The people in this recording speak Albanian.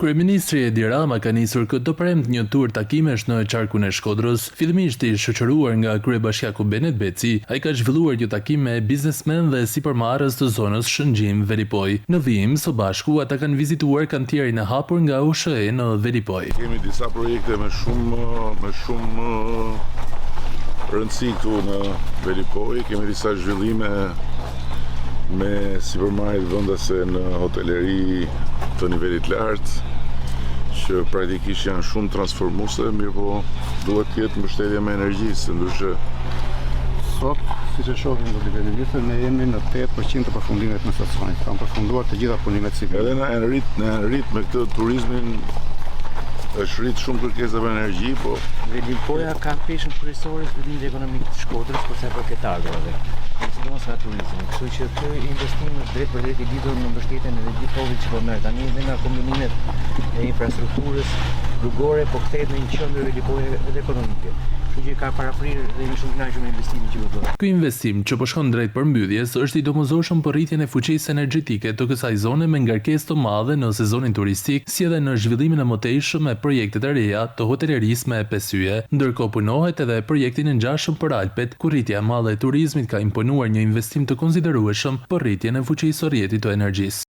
Kryeministri Edi Rama ka nisur këtë premtë një tur takimesh në qarkun e Shkodrës. Fillimisht i shoqëruar nga kryebashkiaku Benet Beci, ai ka zhvilluar një takim me biznesmen dhe sipërmarrës të zonës Shëngjim Veripoj. Në vijim, së bashku ata kanë vizituar kantierin e hapur nga USHE në Veripoj. Kemi disa projekte me shumë rëndësi këtu në Veripoj. Kemi disa zhvillime me sipërmarrjet vendase në hoteleri të nivelit lartë, që praktikisht janë shumë transformuese, mirë po duhet të jetë mbështetje me energji, se ndryshe. Sot, siç e shohim në kryeministrin, ne jemi në 8% të përfundimit në stacionit. Kanë përfunduar të gjitha punimet civile. Edhe na rrit me këtë turizmin, është rrit shumë kërkesa për energji, po Veripoja ka peshën kryesore të zhvillimit ekonomik të Shkodrës, por sa për këtë ardhurave. Sidomos nga turizmi. Kështu që ky investim është drejt për drejt i lidhur me mbështetjen e gjithë popullit që po merr tani dhe nga kombinimet e infrastrukturës rrugore, po kthehet në një qendër veripoje edhe ekonomike. Kështu që ka paraprirë dhe jemi shumë kënaqur me investimin që do bëhet. Ky investim që po shkon drejt përmbytjes është i domosdoshëm për rritjen e fuqisë energjetike të kësaj zone me ngarkesë të madhe në sezonin turistik, si edhe në zhvillimin e mëtejshëm me projektet e reja të hotelerisë me 5 yje, ndërkohë punohet edhe projektin e ngjashëm për Alpet, ku rritja e madhe e turizmit ka imponuar një investim të konsiderueshëm për rritjen e fuqisë së rrjetit të energjisë.